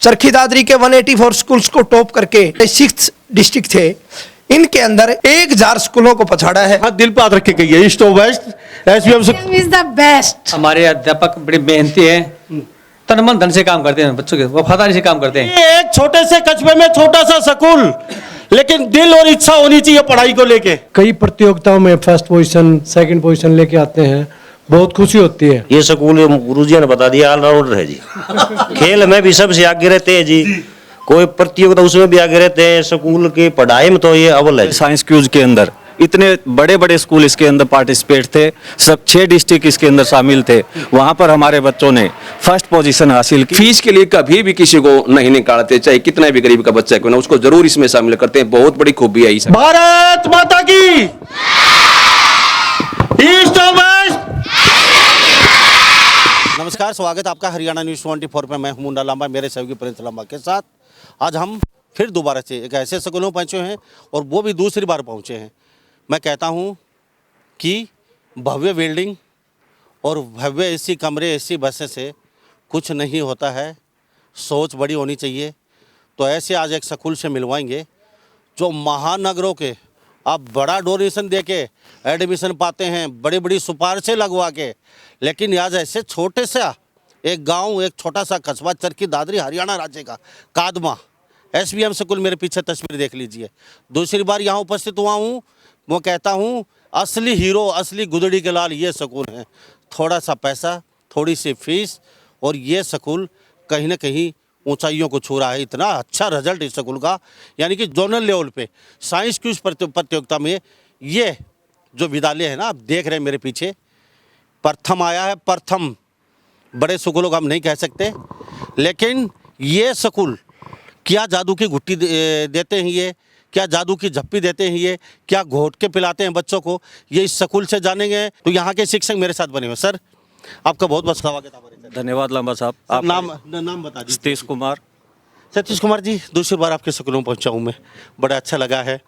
चरखी दादरी के 184 स्कूल्स को टॉप करके 6 डिस्ट्रिक्ट थे, इनके अंदर 1000 स्कूलों को पछाड़ा है। दिल पे हाथ रख के कहिए ईस्ट और west SBM is the best. हमारे अध्यापक बड़े मेहनती हैं, तन मन धन से काम करते हैं, बच्चों के वफादारी से काम करते हैं। ये एक छोटे से कस्बे में छोटा सा स्कूल, लेकिन दिल और इच्छा होनी चाहिए पढ़ाई को लेके। कई प्रतियोगिताओं में फर्स्ट पोजीशन, सेकंड पोजीशन लेके आते हैं, बहुत खुशी होती है। ये स्कूल गुरुजी ने बता दिया ऑलराउंडर है जी। खेल में भी सबसे आगे रहते हैं जी, कोई प्रतियोगिता उसमें भी आगे रहते हैं। स्कूल की पढ़ाई में तो ये अव्वल है। साइंस क्यूज के अंदर इतने बड़े बड़े स्कूल इसके अंदर पार्टिसिपेट थे, सब 6 डिस्ट्रिक्ट इसके अंदर शामिल थे। वहां पर हमारे बच्चों ने फर्स्ट पोजीशन हासिल की। फीस के लिए कभी भी किसी को नहीं निकालते, चाहे कितना भी गरीब का बच्चा क्यों ना, उसको जरूर इसमें शामिल करते हैं। बहुत बड़ी खूबी है इसमें। भारत माता की ईस्ट और वेस्ट। नमस्कार, स्वागत है आपका हरियाणा न्यूज़ 24 पे। मैं हूं मुंडा लांबा, मेरे सहयोगी प्रिंस लांबा के साथ। आज हम फिर दोबारा से एक ऐसे स्कूलों में पहुंचे हैं, और वो भी दूसरी बार पहुंचे हैं। मैं कहता हूं कि भव्य बिल्डिंग और भव्य एसी कमरे, एसी बसें से कुछ नहीं होता है, सोच बड़ी होनी चाहिए। तो ऐसे आज एक स्कूल से मिलवाएंगे जो महानगरों के आप बड़ा डोनेशन दे के एडमिशन पाते हैं, बड़ी बड़ी सिफारिशें लगवा के, लेकिन आज ऐसे छोटे सा एक गांव, एक छोटा सा कस्बा चरखी दादरी, हरियाणा राज्य का कादमा एसबीएम स्कूल। मेरे पीछे तस्वीर देख लीजिए। दूसरी बार यहाँ उपस्थित हुआ हूँ। मैं कहता हूँ असली हीरो, असली गुदड़ी के लाल ये स्कूल है। थोड़ा सा पैसा, थोड़ी सी फीस, और ये स्कूल कहीं ना कहीं ऊंचाइयों को छू रहा है। इतना अच्छा रिजल्ट इस स्कूल का, यानी कि जोनल लेवल पे साइंस क्यूज प्रतियोगिता में ये जो विद्यालय है ना, आप देख रहे हैं मेरे पीछे, प्रथम आया है। प्रथम बड़े स्कूलों का हम नहीं कह सकते, लेकिन ये स्कूल क्या जादू की घुट्टी देते हैं, ये क्या जादू की झप्पी देते हैं, ये क्या घोट के पिलाते हैं बच्चों को, ये इस स्कूल से जानेंगे। तो यहाँ के शिक्षक मेरे साथ बने हुए। सर, आपका बहुत बहुत स्वागत है। धन्यवाद लांबा साहब। आप नाम बता दीजिए। सतीश कुमार। सतीश कुमार जी, दूसरी बार आपके स्कूलों में पहुंचा हूं मैं, बड़ा अच्छा लगा है।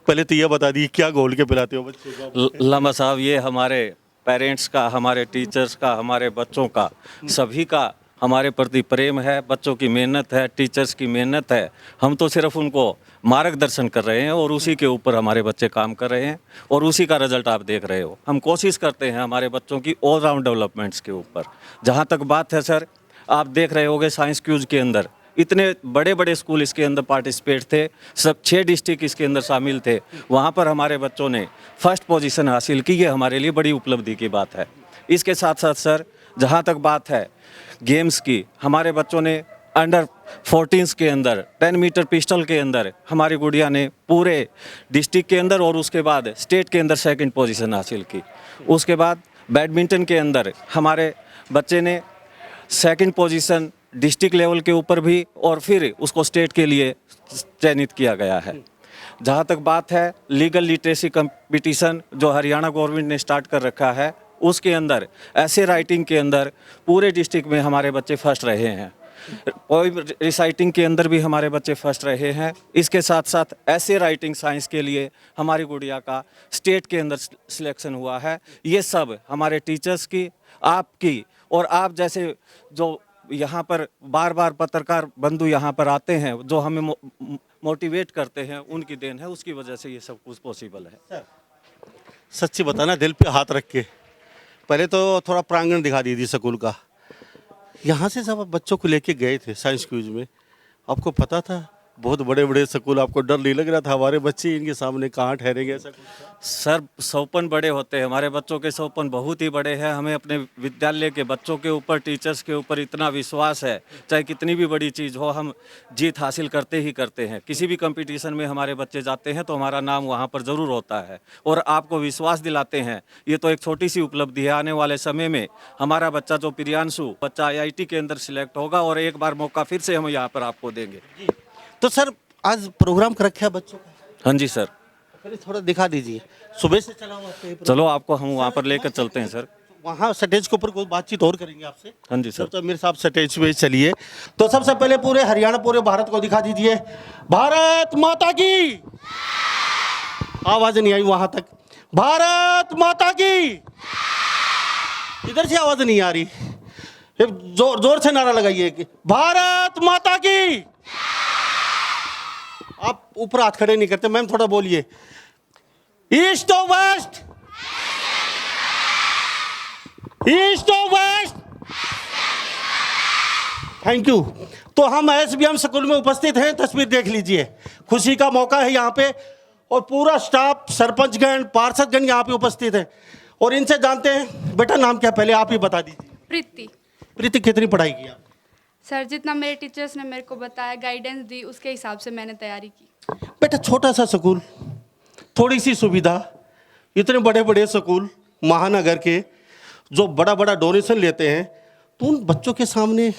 पहले तो ये बता दी क्या घोल के पिलाते हो बच्चों को? लांबा साहब, ये हमारे पेरेंट्स का, हमारे टीचर्स का, हमारे बच्चों का, सभी का हमारे प्रति प्रेम है। बच्चों की मेहनत है, टीचर्स की मेहनत है। हम तो सिर्फ उनको मार्गदर्शन कर रहे हैं और उसी के ऊपर हमारे बच्चे काम कर रहे हैं, और उसी का रिजल्ट आप देख रहे हो। हम कोशिश करते हैं हमारे बच्चों की ऑलराउंड डेवलपमेंट्स के ऊपर। जहाँ तक बात है सर, आप देख रहे होंगे साइंस क्यूज के अंदर इतने बड़े बड़े स्कूल इसके अंदर पार्टिसिपेट थे, सब 6 डिस्ट्रिक्ट इसके अंदर शामिल थे। वहाँ पर हमारे बच्चों ने फर्स्ट पोजीशन हासिल की। ये हमारे लिए बड़ी उपलब्धि की बात है। इसके साथ साथ सर, जहाँ तक बात है गेम्स की, हमारे बच्चों ने अंडर 14 के अंदर 10 मीटर पिस्टल के अंदर हमारी गुड़िया ने पूरे डिस्ट्रिक्ट के अंदर और उसके बाद स्टेट के अंदर सेकंड पोजीशन हासिल की। उसके बाद बैडमिंटन के अंदर हमारे बच्चे ने सेकंड पोजीशन डिस्ट्रिक्ट लेवल के ऊपर भी, और फिर उसको स्टेट के लिए चयनित किया गया है। जहाँ तक बात है लीगल लिटरेसी कंपटीशन जो हरियाणा गवर्नमेंट ने स्टार्ट कर रखा है, उसके अंदर ऐसे राइटिंग के अंदर पूरे डिस्ट्रिक्ट में हमारे बच्चे फर्स्ट रहे हैं। पोएम रिसाइटिंग के अंदर भी हमारे बच्चे फर्स्ट रहे हैं। इसके साथ साथ ऐसे राइटिंग साइंस के लिए हमारी गुड़िया का स्टेट के अंदर सिलेक्शन हुआ है। ये सब हमारे टीचर्स की, आपकी, और आप जैसे जो यहाँ पर बार बार पत्रकार बंधु यहाँ पर आते हैं, जो हमें मोटिवेट करते हैं, उनकी देन है। उसकी वजह से ये सब कुछ पॉसिबल है। सच्ची बताना, दिल पे हाथ रख के। पहले तो थोड़ा प्रांगण दिखा दीजिए स्कूल का। यहाँ से जब आप बच्चों को लेके गए थे साइंस क्यूज में, आपको पता था बहुत बड़े बड़े स्कूल, आपको डर नहीं लग रहा था हमारे बच्चे इनके सामने कहाँ ठहरेंगे? ऐसा सर, सौपन बड़े होते हैं, हमारे बच्चों के सौपन बहुत ही बड़े हैं। हमें अपने विद्यालय के बच्चों के ऊपर, टीचर्स के ऊपर इतना विश्वास है, चाहे कितनी भी बड़ी चीज़ हो, हम जीत हासिल करते ही करते हैं। किसी भी कंपटीशन में हमारे बच्चे जाते हैं तो हमारा नाम वहाँ पर ज़रूर होता है, और आपको विश्वास दिलाते हैं। ये तो एक छोटी सी उपलब्धि है। आने वाले समय में हमारा बच्चा जो प्रियांशु बच्चा IIT के अंदर सिलेक्ट होगा, और एक बार मौका फिर से हम यहाँ पर आपको देंगे। तो सर, आज प्रोग्राम कर रखा है बच्चों का? हाँ जी सर। पहले थोड़ा दिखा दीजिए। सुबह से चला हुआ है। चलो आपको हम वहाँ पर लेकर चलते हैं सर। वहाँ स्टेज के ऊपर कोई बातचीत और करेंगे आपसे। हाँ जी सर। तो मेरे साथ स्टेज पे चलिए। तो सबसे पहले पूरे हरियाणा, पूरे भारत को दिखा दीजिए, भारत माता की। आवाज नहीं आई वहां तक। भारत माता की। इधर से आवाज नहीं आ रही। ये जोर जोर से नारा लगाइए कि भारत माता की। आप ऊपर हाथ खड़े नहीं करते मैम, थोड़ा बोलिए। ईस्ट और वेस्ट, ईस्ट और वेस्ट। Thank you. तो हम एसबीएम स्कूल में उपस्थित हैं, तस्वीर देख लीजिए। खुशी का मौका है यहाँ पे, और पूरा स्टाफ, सरपंचगण, पार्षदगण यहाँ पे उपस्थित है, और इनसे जानते हैं। बेटा नाम क्या, पहले आप ही बता दीजिए। प्रीति। प्रीति, कितनी पढ़ाई की आप? सर जितना मेरे टीचर्स ने मेरे को बताया, गाइडेंस दी, उसके हिसाब से मैंने तैयारी की। बेटा छोटा सा स्कूल, थोड़ी सी सुविधा, इतने बड़े बड़े स्कूल महानगर के जो बड़ा बड़ा डोनेशन लेते हैं, तो उन बच्चों के सामने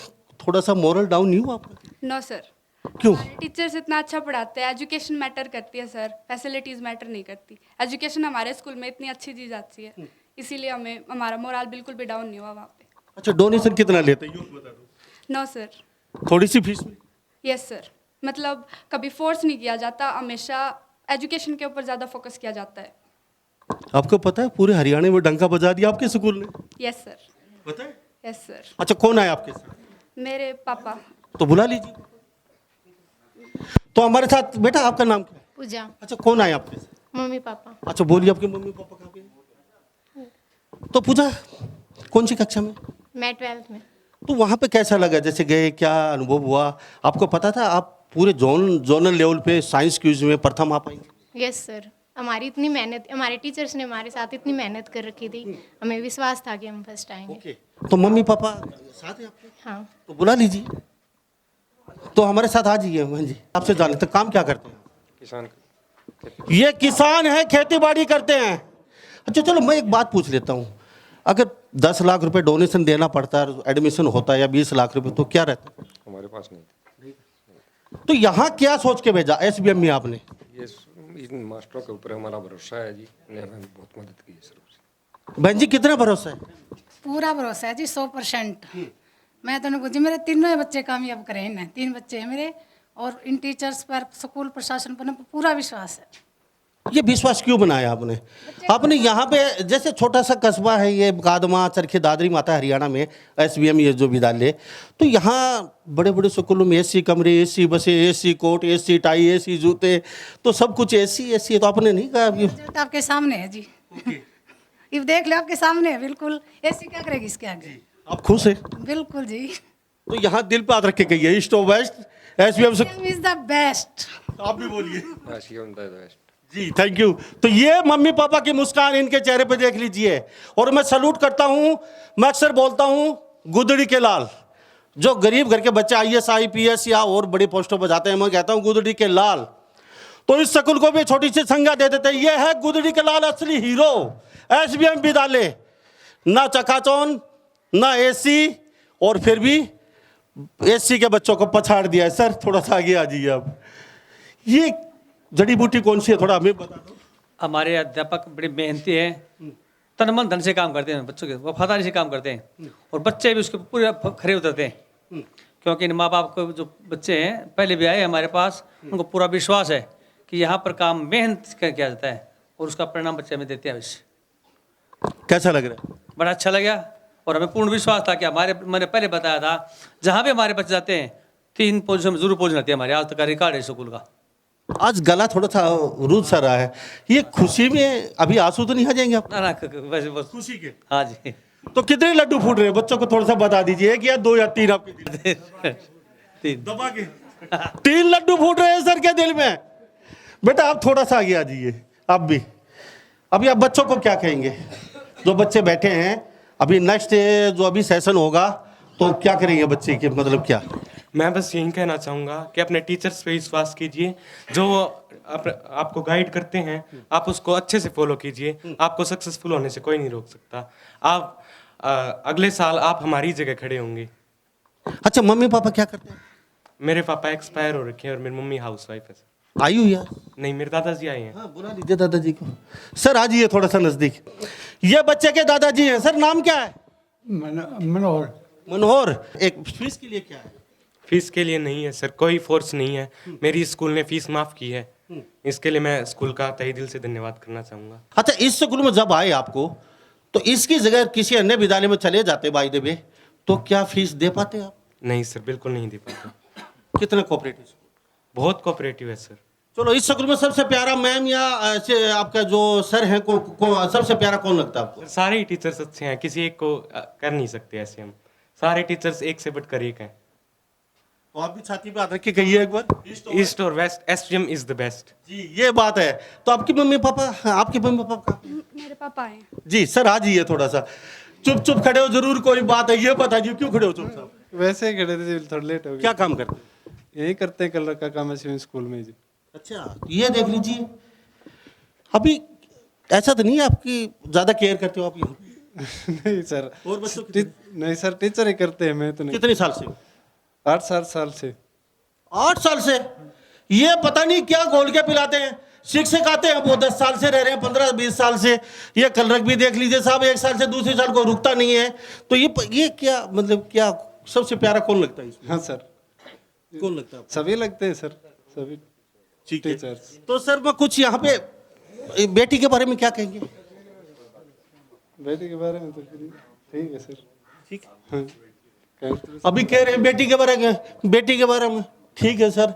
थोड़ा सा मोरल डाउन नहीं हुआ आपका? No sir. क्यों? हमारे टीचर्स इतना अच्छा पढ़ाते हैं, एजुकेशन मैटर करती है सर, फैसिलिटीज़ मैटर नहीं करती। एजुकेशन हमारे स्कूल में इतनी अच्छी दी जाती है, इसीलिए हमें हमारा मोरल बिल्कुल भी डाउन नहीं हुआ वहाँ पे। अच्छा, डोनेशन कितना लेते हैं ये बता दो। No sir. थोड़ी सी फीस में? यस सर, मतलब कभी फोर्स नहीं किया जाता, हमेशा एजुकेशन के ऊपर ज़्यादा फोकस किया जाता है। आपको पता है पूरे हरियाणा में डंका बजा दिया आपके स्कूल ने? Yes sir. पता है? Yes sir. अच्छा, कौन आया आपके साथ? मेरे पापा। तो बुला लीजिए। तो हमारे साथ बेटा, आपका नाम क्या है? पूजा। अच्छा, कौन आया आपके साथ? Mummy papa. अच्छा, बोलिए आपके मम्मी पापा कहाँ पे हैं? तो पूजा कौन सी कक्षा में? मैं 12th में। तो वहाँ पे कैसा लगा, जैसे गए, क्या अनुभव हुआ? आपको पता था आप पूरे जोनल लेवल पे साइंस क्विज में प्रथम आ पाएंगे? यस सर, हमारी इतनी मेहनत, हमारे टीचर्स ने हमारे साथ इतनी मेहनत कर रखी थी, हमें विश्वास था कि हम फर्स्ट आएंगे। ओके। तो मम्मी पापा साथ हैं आपके? हाँ। तो बुला लीजिए। तो हमारे साथ आ जाइए। हाँ जी, आपसे जान लेते, काम क्या करते हैं? किसान। ये किसान है, खेती बाड़ी करते हैं। अच्छा चलो, मैं एक बात पूछ लेता हूँ, अगर 10 लाख रुपए डोनेशन देना पड़ता है, एडमिशन होता है, या 20 लाख रुपए, तो क्या रहता है? हमारे पास नहीं। तो यहाँ क्या सोच के भेजा एसबीएम में आपने? ये इन मास्टरों के ऊपर हमारा भरोसा है जी, ने हमें बहुत मदद की है सर। बहन जी, कितना भरोसा है? पूरा भरोसा है जी, 100%। मैं तो नहीं पूछी, मेरे तीनों ही बच्चे कामयाब करे हैं, 3 बच्चे हैं मेरे, और इन टीचर्स पर, स्कूल प्रशासन पर पूरा विश्वास है। ये विश्वास क्यों बनाया आपने? आपने यहाँ पे, जैसे छोटा सा कस्बा है ये कादमा, चरखी दादरी माता हरियाणा में एसबीएम ये जो विद्यालय, तो यहाँ बड़े बड़े स्कूलों में एसी कमरे, एसी बसें, AC coat, AC tie, AC जूते, तो सब कुछ एसी है। तो आपने नहीं कहा अभी? तो आपके सामने है जी। ये देख लो, आपके सामने है बिल्कुल। एसी क्या करेगी इसके आगे? आप खुश है? बिल्कुल जी। तो यहाँ दिल पे हाथ रख के कहिए, ईस्ट और वेस्ट एसबीएम से इज द बेस्ट। आप भी बोलिए बेस्ट जी। Thank you. तो ये मम्मी पापा की मुस्कान इनके चेहरे पे देख लीजिए, और मैं सलूट करता हूँ। मैं अक्सर बोलता हूँ गुदड़ी के लाल, जो गरीब घर के बच्चे आईएएस आईपीएस या और बड़ी पोस्टों पर जाते हैं, मैं कहता हूँ गुदड़ी के लाल। तो इस स्कूल को भी छोटी सी संज्ञा दे देते हैं, ये है गुदड़ी के लाल असली हीरो एसबीएम विद्यालय। ना चकाचौंध, ना एसी, और फिर भी एसी के बच्चों को पछाड़ दिया है। सर थोड़ा सा आगे आ जाइए आप। ये जड़ी बूटी कौन सी है, थोड़ा हमें बता दो। हमारे अध्यापक बड़े मेहनती हैं, तन मन धन से काम करते हैं, बच्चों के वफादारी से काम करते हैं, और बच्चे भी उसके पूरे खरे उतरते हैं। क्योंकि इन माँ बाप को जो बच्चे हैं, पहले भी आए हमारे पास, उनको पूरा विश्वास है कि यहाँ पर काम मेहनत किया जाता है, और उसका परिणाम बच्चे हमें देते हैं अवश्य। कैसा लग रहा है? बड़ा अच्छा लगा, और हमें पूर्ण विश्वास था कि मैंने पहले बताया था, जहाँ भी हमारे बच्चे जाते हैं 3 पोजीशन में जरूर पोजीशन आती है हमारे, आज तक का रिकॉर्ड है स्कूल का। आज गला थोड़ा सा रूद सा रहा है, ये खुशी में अभी आंसू तो नहीं आ जाएंगे आप? ना वैसे बस खुशी के। हाँ जी। तो कितने लड्डू फूट रहे हैं बच्चों को थोड़ा सा बता दीजिए, 1 या 2 या 3 आपके दिल में? 3 दबा के 3 लड्डू फूट रहे हैं सर के दिल में। बेटा आप थोड़ा सा आगे आ जाइए। आप भी अभी आप बच्चों को क्या कहेंगे, जो बच्चे बैठे हैं अभी नेक्स्ट जो अभी सेशन होगा, तो क्या करेंगे बच्चे के, मतलब क्या? मैं बस यही कहना चाहूँगा कि अपने टीचर्स पे विश्वास कीजिए, जो आपको गाइड करते हैं, आप उसको अच्छे से फॉलो कीजिए। आपको सक्सेसफुल होने से कोई नहीं रोक सकता। आप अगले साल आप हमारी जगह खड़े होंगे। अच्छा, मम्मी पापा क्या करते हैं? मेरे पापा एक्सपायर हो रखे हैं और मेरी मम्मी हाउस वाइफ है सर। आयु यार? नहीं, मेरे दादाजी आए हैं। हाँ, बुला लीजिए दादाजी को। सर आ जाइए थोड़ा सा नजदीक। ये बच्चे के दादाजी हैं। सर नाम क्या है? मनोहर। मनोहर। एक फीस के लिए क्या है? फीस के लिए नहीं है सर, कोई फोर्स नहीं है। मेरी स्कूल ने फीस माफ की है, इसके लिए मैं स्कूल का तहे दिल से धन्यवाद करना चाहूँगा। अच्छा, इस स्कूल में जब आए आपको, तो इसकी जगह किसी अन्य विद्यालय में चले जाते बाय द वे, तो क्या फीस दे पाते आप? नहीं सर, बिल्कुल नहीं दे पाते। कितना कोऑपरेटिव? बहुत कोऑपरेटिव है सर। चलो, इस स्कूल में सबसे प्यारा मैम या ऐसे आपका जो सर है सबसे प्यारा कौन लगता है आपको? सारे ही टीचर्स अच्छे हैं, किसी एक को कर नहीं सकते ऐसे हम। सारे टीचर्स एक से बढ़कर एक हैं। तो आप भी छाती पे हाथ रख के कहिए एक बार। ईस्ट और west, SVM is the best. जी, ये बात है। तो आपके मम्मी पापा कहाँ? मेरे पापा हैं। जी सर, आ जाइए थोड़ा सा। चुप चुप खड़े हो, जरूर कोई बात है, ये बताइए क्यों खड़े हो चुपचाप? वैसे ही खड़े थे, थोड़ा लेट हो गया। क्या काम करते हैं? यही करते हैं, कलर का काम है स्कूल में जी। अच्छा, ये देख लीजिए, अभी ऐसा तो नहीं है आपकी ज्यादा केयर करते हो आप यहाँ पे? नहीं सर। और बच्चों नहीं सर, टीचर ही करते हैं, मैं तो नहीं। कितने साल से? 8 साल से। 8 साल से? ये पता नहीं क्या घोल के पिलाते हैं। शिक्षक आते हैं, वो 10 साल से रह रहे हैं, 15-20 साल से। ये कलरक भी देख लीजिए साहब, 1 साल से दूसरे साल को रुकता नहीं है। तो ये क्या मतलब, क्या सबसे प्यारा कौन लगता है इसमें? हाँ सर। कौन लगता है? सभी लगते हैं सर, सभी टीचर्स। तो सर, मैं कुछ यहाँ पे बेटी के बारे में क्या कहेंगे? बेटी के बारे में तो ठीक है सर। ठीक है। अभी कह रहे हैं बेटी के बारे में ठीक है सर।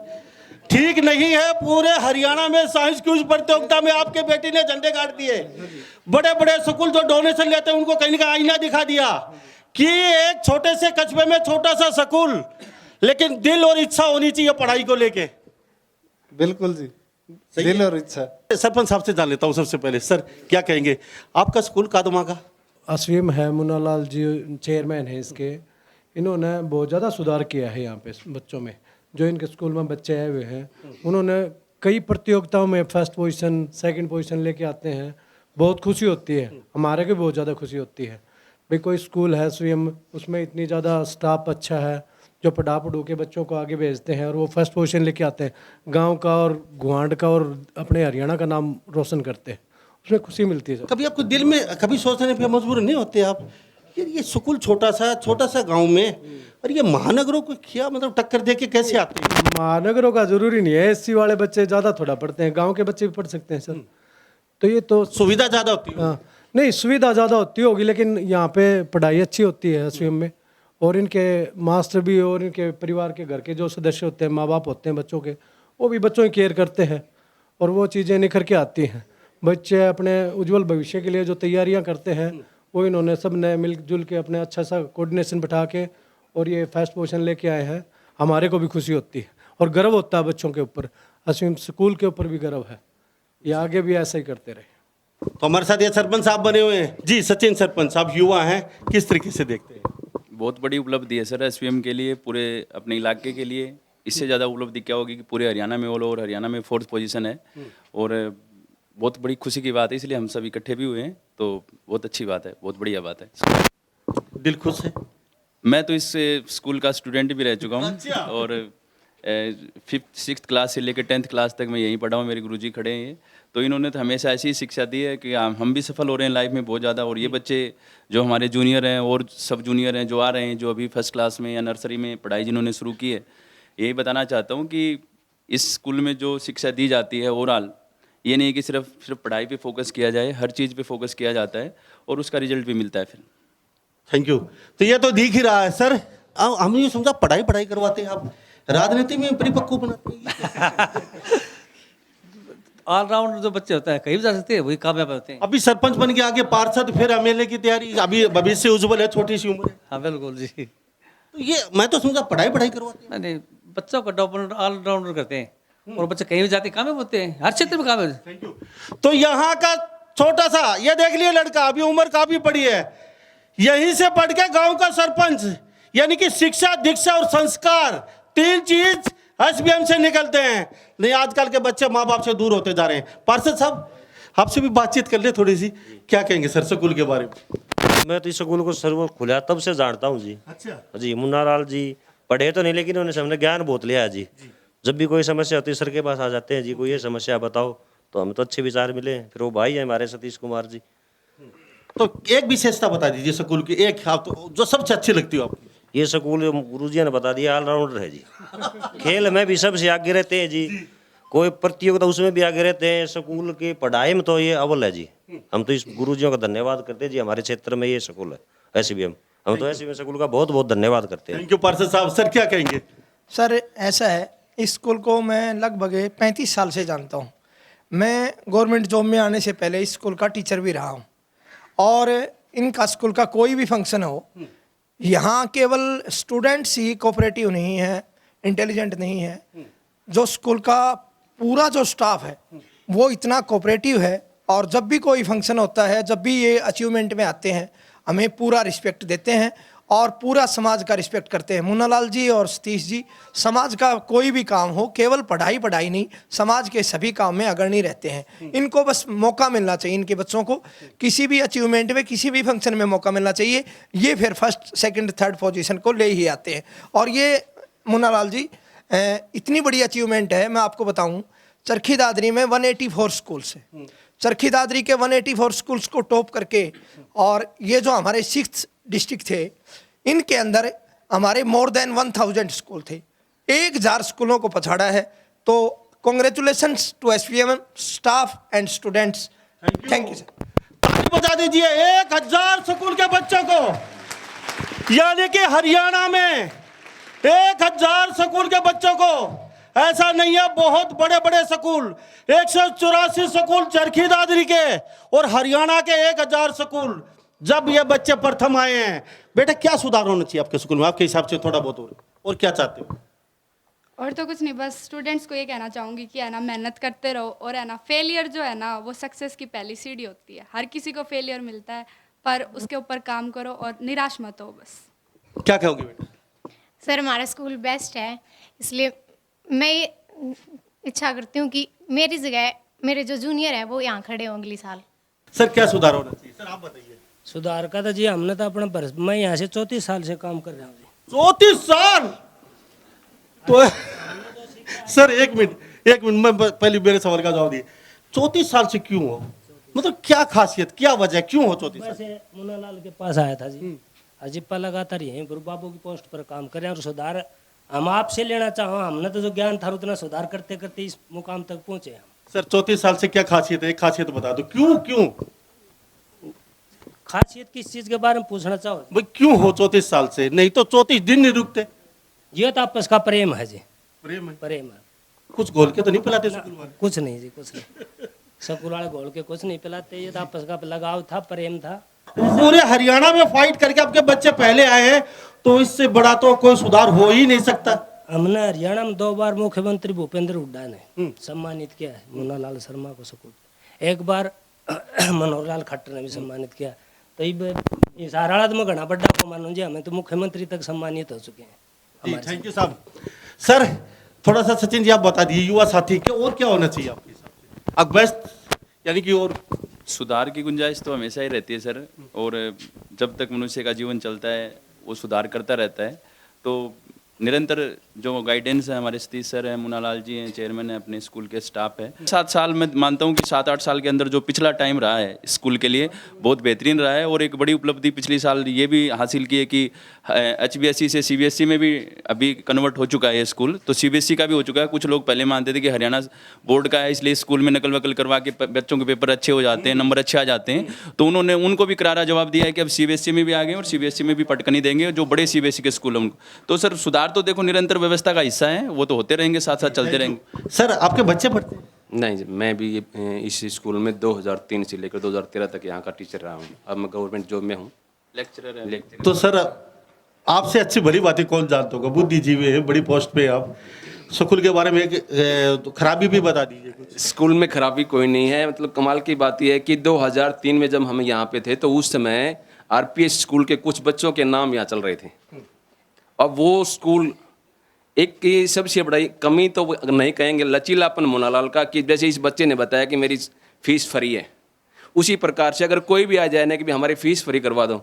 ठीक नहीं है, पूरे हरियाणा में साइंस क्विज प्रतियोगिता में आपके बेटी ने झंडे गाड़ दिए। बड़े बड़े स्कूल जो डोनेशन लेते हैं उनको कहीं का आईना दिखा दिया कि एक छोटे से कस्बे में छोटा सा स्कूल, लेकिन दिल और इच्छा होनी चाहिए पढ़ाई को लेके। बिल्कुल जी, दिल और इच्छा। सरपंच साहब से जान लेता हूँ सबसे पहले, सर क्या कहेंगे, आपका स्कूल कादमा का? एसवीएम है, मुन्नालाल जी चेयरमैन है इसके। इन्होंने बहुत ज़्यादा सुधार किया है यहाँ पे बच्चों में। जो इनके स्कूल में बच्चे आए हुए हैं, उन्होंने कई प्रतियोगिताओं में फर्स्ट पोजीशन, सेकंड पोजीशन लेके आते हैं। बहुत खुशी होती है, हमारे को बहुत ज़्यादा खुशी होती है भाई कोई स्कूल है एसवीएम, उसमें इतनी ज़्यादा स्टाफ अच्छा है जो पढ़ा पढ़ू के बच्चों को आगे भेजते हैं और वो फर्स्ट पोजीशन लेके आते हैं। गांव का और गुआंढ का और अपने हरियाणा का नाम रोशन करते हैं, उसमें खुशी मिलती है। कभी आपको दिल में कभी सोचने पे मजबूर नहीं होते आप, ये स्कूल छोटा सा गांव में, और ये महानगरों को क्या मतलब टक्कर दे के कैसे आते हैं? महानगरों का जरूरी नहीं है, एससी वाले बच्चे ज़्यादा थोड़ा पढ़ते हैं, गाँव के बच्चे भी पढ़ सकते हैं सर। तो ये तो सुविधा ज़्यादा होती है। हाँ, नहीं सुविधा ज़्यादा होती होगी, लेकिन यहाँ पे पढ़ाई अच्छी होती है एसवीएम में। और इनके मास्टर भी और इनके परिवार के घर के जो सदस्य होते हैं, माँ बाप होते हैं बच्चों के, वो भी बच्चों की केयर करते हैं और वो चीज़ें निखर के आती हैं। बच्चे अपने उज्जवल भविष्य के लिए जो तैयारियां करते हैं, वो इन्होंने सब ने मिलजुल के अपने अच्छा सा कोऑर्डिनेशन बैठा के और ये फर्स्ट पोजीशन लेके आए हैं। हमारे को भी खुशी होती है और गर्व होता है बच्चों के ऊपर, एसवीएम स्कूल के ऊपर भी गर्व है। ये आगे भी ऐसा ही करते रहे। तो हमारे साथ ये सरपंच साहब बने हुए हैं जी। सचिन सरपंच साहब युवा हैं, किस तरीके से देखते हैं? बहुत बड़ी उपलब्धि है सर एसवीएम के लिए, पूरे अपने इलाके के लिए। इससे ज़्यादा उपलब्धि क्या होगी कि पूरे हरियाणा में, ऑल ओवर हरियाणा में 4th पोजीशन है और बहुत बड़ी खुशी की बात है। इसलिए हम सब इकट्ठे भी हुए हैं, तो बहुत अच्छी बात है, बहुत बढ़िया बात है। दिल खुश है। मैं तो इस स्कूल का स्टूडेंट भी रह चुका हूँ और 5th 6th क्लास से लेकर 10th क्लास तक मैं यहीं पढ़ा हूँ। मेरे गुरुजी खड़े हैं, तो इन्होंने तो हमेशा ऐसी ही शिक्षा दी है कि हम भी सफल हो रहे हैं लाइफ में बहुत ज़्यादा। और ये बच्चे जो हमारे जूनियर हैं और सब जूनियर हैं जो आ रहे हैं, जो अभी फर्स्ट क्लास में या नर्सरी में पढ़ाई जिन्होंने शुरू की है, यही बताना चाहता हूँ कि इस स्कूल में जो शिक्षा दी जाती है ओवरऑल, ये नहीं कि सिर्फ पढ़ाई पे फोकस किया जाए, हर चीज़ पे फोकस किया जाता है और उसका रिजल्ट भी मिलता है फिर। Thank you. तो ये तो दिख ही रहा है सर, हमने ये समझा पढ़ाई करवाते हैं, आप राजनीति में परिपक्व बनाते हैं। ऑलराउंडर जो बच्चे होते हैं कहीं भी जा सकते हैं, वही कामयाब होते हैं। अभी सरपंच बन के आगे पार्षद, फिर एमएलए की तैयारी, अभी भविष्य उज्जवल है, छोटी सी उम्र है। हाँ बिल्कुल जी। तो ये मैं तो समझा पढ़ाई करवाते हैं। नहीं, बच्चों को ऑलराउंडर करते हैं और बच्चे कहीं भी जाते कामयाब होते हैं, हर क्षेत्र में कामयाब। Thank you. तो यहाँ का छोटा सा ये देख लिए लड़का, अभी उम्र काफी बड़ी है, यहीं से पढ़ के गाँव का सरपंच, यानी कि शिक्षा, दीक्षा और संस्कार, 3 चीज एसवीएम से निकलते हैं। नहीं, आजकल के बच्चे माँ बाप से दूर होते जा रहे हैं। पार्षद साहब, आपसे भी बातचीत कर ले थोड़ी सी, क्या कहेंगे सर स्कूल के बारे में? मैं तो इस स्कूल को सर्व खुला तब से जानता हूँ जी। अच्छा जी, मुन्नालाल जी पढ़े तो नहीं, लेकिन उन्होंने हमने ज्ञान बहुत लिया है जी। जब भी कोई समस्या होती है सर के पास आ जाते हैं जी, कोई ये समस्या बताओ, तो हमें तो अच्छे विचार मिले। फिर वो भाई है हमारे सतीश कुमार जी। तो एक विशेषता बता दीजिए स्कूल की, एक आप तो जो सबसे अच्छी लगती हो आपको। ये स्कूल गुरुजी ने बता दिया ऑलराउंडर है जी। खेल में भी सबसे आगे रहते हैं जी, कोई प्रतियोगिता उसमें भी आगे रहते हैं। स्कूल की पढ़ाई में तो ये अव्वल है जी। हम तो इस गुरुजियों का धन्यवाद करते हैं जी, हमारे क्षेत्र में ये स्कूल है एसवीएम, हम तो एसवीएम स्कूल का बहुत बहुत धन्यवाद करते हैं। थैंक यू पार्षद साहब। सर क्या कहेंगे? सर ऐसा है, इस स्कूल को मैं लगभग 35 साल से जानता हूँ। मैं गवर्नमेंट जॉब में आने से पहले इस स्कूल का टीचर भी रहा हूँ, और इनका स्कूल का कोई भी फंक्शन हो, यहाँ केवल स्टूडेंट्स ही कोऑपरेटिव नहीं है, इंटेलिजेंट नहीं है, जो स्कूल का पूरा जो स्टाफ है वो इतना कोऑपरेटिव है। और जब भी कोई फंक्शन होता है, जब भी ये अचीवमेंट में आते हैं, हमें पूरा रिस्पेक्ट देते हैं और पूरा समाज का रिस्पेक्ट करते हैं। मुन्ना लाल जी और सतीश जी समाज का कोई भी काम हो, केवल पढ़ाई नहीं, समाज के सभी काम में अग्रणी रहते हैं। इनको बस मौका मिलना चाहिए, इनके बच्चों को किसी भी अचीवमेंट में, किसी भी फंक्शन में मौका मिलना चाहिए। ये फिर फर्स्ट सेकंड थर्ड पोजीशन को ले ही आते हैं। और ये मुन्ना लाल जी इतनी बड़ी अचीवमेंट है, मैं आपको बताऊँ, चरखी दादरी में 184 स्कूल्स है। चरखी दादरी के 184 स्कूल्स को टॉप करके, और ये जो हमारे 6th डिस्ट्रिक्ट थे, इनके अंदर हमारे मोर देन 1000 स्कूल थे। 1000 स्कूलों को पछाड़ा है। तो congratulations to SVM staff and students. Thank you sir. ताली बजा दीजिए 1000 स्कूल के बच्चों को, यानी कि हरियाणा में 1000 स्कूल के बच्चों को। ऐसा नहीं है, बहुत बड़े बड़े स्कूल, 184 स्कूल चरखी दादरी के और हरियाणा के 1000 स्कूल। जब ये बच्चे प्रथम आए हैं, बेटा क्या सुधार होना चाहिए आपके स्कूल में आपके हिसाब से, थोड़ा बहुत और क्या चाहते हो? और तो कुछ नहीं, बस स्टूडेंट्स को ये कहना चाहूँगी कि है ना, मेहनत करते रहो, और है ना, फेलियर जो है ना वो सक्सेस की पहली सीढ़ी होती है। हर किसी को फेलियर मिलता है, पर उसके ऊपर काम करो और निराश मत हो बस। क्या कहोगे बेटा? सर हमारा स्कूल बेस्ट है, इसलिए मैं ये इच्छा करती हूँ कि मेरी जगह मेरे जो जूनियर है वो यहाँ खड़े हों अगले साल। सर क्या सुधार होना चाहिए? सर आप बताइए। सुधार का तो जी हमने तो अपना मैं यहाँ से 34 साल से काम कर रहा हूँ। 34 साल? तो सर एक मिनट मैं पहले मेरे सवाल का जवाब दिए। 34 साल से क्यों हो, मतलब क्या खासियत, क्या वजह, क्यों हो 34 साल? वैसे मुन्ना लाल के पास आया था जी, अजिप्पा लगातार यहीं गुरु बाबू की पोस्ट पर काम कर रहे हैं, और सुधार हम आपसे लेना चाहो, हमने तो जो ज्ञान था उतना सुधार करते करते इस मुकाम तक पहुंचे हम। सर 34 साल से क्या खासियत है, एक खासियत बता दो, क्यों खासियत किस चीज के बारे में पूछना चाहो? भाई क्यों हो 34 साल से? नहीं तो 34 दिन नहीं रुकते। ये तो आपस का प्रेम है जी, प्रेम है। प्रेम है। कुछ घोल के तो नहीं पिलाते स्कूल वाले? कुछ नहीं जी, कुछ नहीं, स्कूल वाले घोल के कुछ नहीं पिलाते, ये तो आपस का लगाव था, प्रेम था। पूरे हरियाणा में फाइट करके आपके बच्चे पहले आए हैं, तो इससे बड़ा तो कोई सुधार हो ही नहीं सकता। हमने हरियाणा में 2 बार मुख्यमंत्री भूपेंद्र हुड्डा ने सम्मानित किया है मुन्ना लाल शर्मा को स्कूल, एक बार मनोहर लाल खट्टर ने भी सम्मानित किया। तो इस हाराड़ात में घना बड़ा को मानो जी, हमें तो मुख्यमंत्री तक सम्मानित हो चुके हैं। थैंक यू साहब। सर थोड़ा सा सचिन जी आप बता दीजिए, युवा साथी के और क्या होना चाहिए आपके हिसाब से? अब बेस्ट यानी कि और सुधार की गुंजाइश तो हमेशा ही रहती है सर, और जब तक मनुष्य का जीवन चलता है वो सुधार करता रहता है। तो निरंतर जो गाइडेंस है, हमारे सतीश सर हैं, मुन्ना लाल जी हैं, चेयरमैन है, अपने स्कूल के स्टाफ है। 7 साल में मानता हूँ कि 7-8 साल के अंदर जो पिछला टाइम रहा है स्कूल के लिए बहुत बेहतरीन रहा है। और एक बड़ी उपलब्धि पिछले साल ये भी हासिल की है कि HBSE से CBSE में भी अभी कन्वर्ट हो चुका है ये स्कूल, तो CBSE का भी हो चुका है। कुछ लोग पहले मानते थे कि हरियाणा बोर्ड का है इसलिए स्कूल में नकल वकल करवा के बच्चों के पेपर अच्छे हो जाते हैं, नंबर अच्छे आ जाते हैं, तो उन्होंने उनको भी करारा जवाब दिया है कि अब CBSE में भी आ गए और CBSE में भी पटकनी देंगे जो बड़े CBSE के स्कूल हैं उनको। तो सर सुधार तो देखो निरंतर व्यवस्था का हिस्सा है, वो तो होते रहेंगे, साथ साथ चलते रहेंगे। सर आपके बच्चे पढ़ते हैं? नहीं जी, मैं भी इस स्कूल में 2003 से लेकर 2013 तक यहाँ का टीचर रहा हूँ। अब मैं गवर्नमेंट जॉब में हूँ, लेक्चरर है। तो सर आपसे अच्छी भली बातें कौन जानता होगा, बुद्धिजीवी है, बड़ी पोस्ट पे आप। स्कूल के बारे में एक खराबी भी बता दीजिए कुछ। स्कूल में खराबी कोई नहीं है, मतलब कमाल की बात यह है कि 2003 में जब हम यहाँ पे थे तो उस समय RPS स्कूल के कुछ बच्चों के नाम यहाँ चल रहे थे। अब वो स्कूल एक की सबसे बड़ी कमी तो नहीं कहेंगे, लचीलापन मुन्ना लाल का, कि जैसे इस बच्चे ने बताया कि मेरी फीस फ्री है, उसी प्रकार से अगर कोई भी आ जाए ना कि भी हमारी फीस फ्री करवा दो,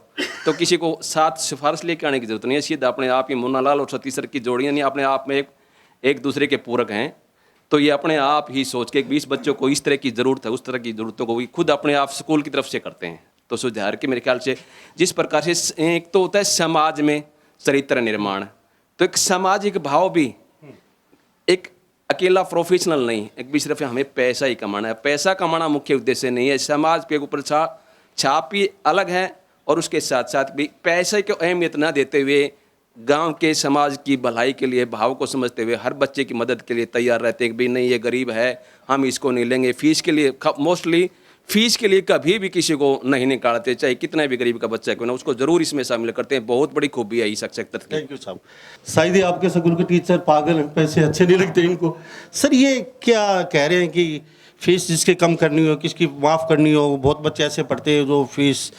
तो किसी को साथ सिफारिश लेके आने की जरूरत नहीं है, सीधा अपने आप ही मुन्ना लाल और सतीश सर की जोड़ियाँ नहीं अपने आप में एक दूसरे के पूरक हैं। तो ये अपने आप ही सोच के 20 बच्चों को इस तरह की ज़रूरत है, उस तरह की ज़रूरतों को खुद अपने आप स्कूल की तरफ से करते हैं। तो सुधार के मेरे ख्याल से जिस प्रकार से एक तो होता है समाज में चरित्र निर्माण, तो एक सामाजिक भाव भी, एक अकेला प्रोफेशनल नहीं, एक भी सिर्फ हमें पैसा ही कमाना है, पैसा कमाना मुख्य उद्देश्य नहीं है, समाज के ऊपर छाप ही अलग है और उसके साथ साथ भी पैसे को अहमियत ना देते हुए गांव के समाज की भलाई के लिए भाव को समझते हुए हर बच्चे की मदद के लिए तैयार रहते हैं कि भाई नहीं ये गरीब है, हम इसको नहीं लेंगे। फीस के लिए मोस्टली फीस के लिए कभी भी किसी को नहीं निकालते, चाहे कितना भी गरीब का बच्चा क्यों ना, उसको जरूर इसमें शामिल करते हैं। बहुत बड़ी खूबी है इस सेक्टर की। थैंक यू साहब। शायद ही आपके स्कूल के टीचर पागल हैं, पैसे अच्छे नहीं लगते इनको। सर ये क्या कह रहे हैं कि फीस जिसकी कम करनी हो, किसकी माफ़ करनी हो, बहुत बच्चे ऐसे पढ़ते हैं जो फीस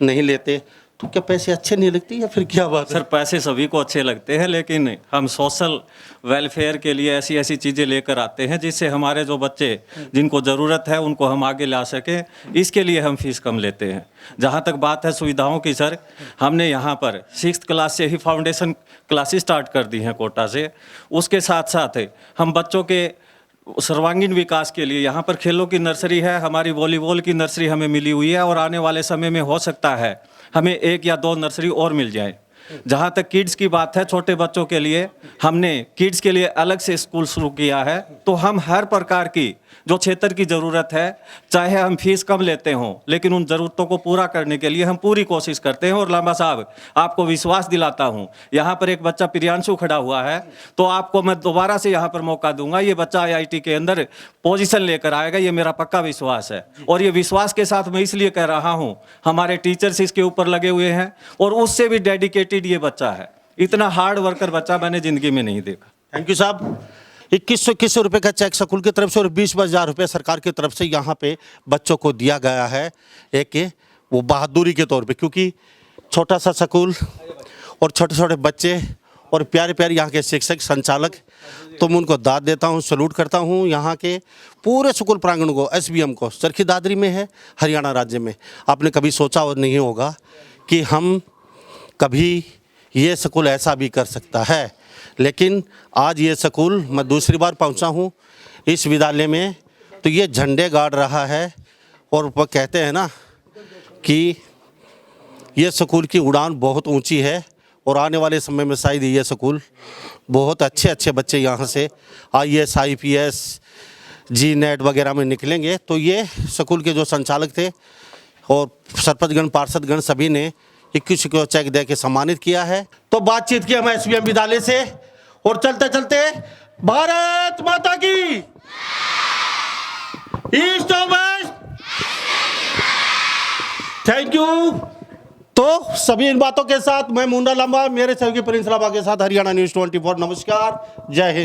नहीं लेते, तो क्या पैसे अच्छे नहीं लगते या फिर क्या बात है? सर पैसे सभी को अच्छे लगते हैं, लेकिन हम सोशल वेलफेयर के लिए ऐसी ऐसी चीज़ें लेकर आते हैं जिससे हमारे जो बच्चे जिनको ज़रूरत है उनको हम आगे ला सकें, इसके लिए हम फीस कम लेते हैं। जहाँ तक बात है सुविधाओं की सर, हमने यहाँ पर 6th क्लास से ही फाउंडेशन क्लासेस स्टार्ट कर दी हैं कोटा से। उसके साथ साथ हम बच्चों के सर्वांगीण विकास के लिए यहाँ पर खेलों की नर्सरी है, हमारी वॉलीबॉल की नर्सरी हमें मिली हुई है, और आने वाले समय में हो सकता है हमें 1 या 2 नर्सरी और मिल जाए। जहाँ तक किड्स की बात है, छोटे बच्चों के लिए हमने किड्स के लिए अलग से स्कूल शुरू किया है। तो हम हर प्रकार की जो क्षेत्र की ज़रूरत है, चाहे हम फीस कम लेते हों, लेकिन उन ज़रूरतों को पूरा करने के लिए हम पूरी कोशिश करते हैं। और लांबा साहब आपको विश्वास दिलाता हूँ, यहाँ पर एक बच्चा प्रियांशु खड़ा हुआ है, तो आपको मैं दोबारा से यहाँ पर मौका दूंगा, ये बच्चा IIT के अंदर पोजीशन लेकर आएगा, ये मेरा पक्का विश्वास है। और ये विश्वास के साथ मैं इसलिए कह रहा हूँ, हमारे टीचर्स इसके ऊपर लगे हुए हैं और उससे भी डेडिकेटेड ये बच्चा है। इतना हार्ड वर्कर बच्चा मैंने ज़िंदगी में नहीं देखा। थैंक यू साहब। 2121 रुपये का चेक स्कूल की तरफ से और 20,000 रुपये सरकार की तरफ से यहाँ पे बच्चों को दिया गया है, एक वो बहादुरी के तौर पे, क्योंकि छोटा सा स्कूल और छोटे छोटे बच्चे और प्यारे प्यारे यहाँ के शिक्षक संचालक, तो मैं उनको दाद देता हूँ, सैल्यूट करता हूँ। यहाँ के पूरे स्कूल प्रांगण को, SBM को, चरखी दादरी में है, हरियाणा राज्य में। आपने कभी सोचा और नहीं होगा कि हम कभी ये स्कूल ऐसा भी कर सकता है, लेकिन आज ये स्कूल मैं दूसरी बार पहुंचा हूं इस विद्यालय में, तो ये झंडे गाड़ रहा है। और वो कहते हैं ना कि ये स्कूल की उड़ान बहुत ऊंची है, और आने वाले समय में शायद ये स्कूल बहुत अच्छे अच्छे बच्चे यहाँ से IAS IPS GNET वगैरह में निकलेंगे। तो ये स्कूल के जो संचालक थे और सरपंचगण पार्षदगण सभी ने 21 को चेक दे के सम्मानित किया है। तो बातचीत की हम SBM विद्यालय से, और चलते चलते भारत माता की, ईस्ट और वेस्ट, थैंक यू। तो सभी इन बातों के साथ मैं मुंडा लांबा, मेरे सहयोगी प्रिंस लांबा के साथ हरियाणा न्यूज़ 24, नमस्कार, जय हिंद।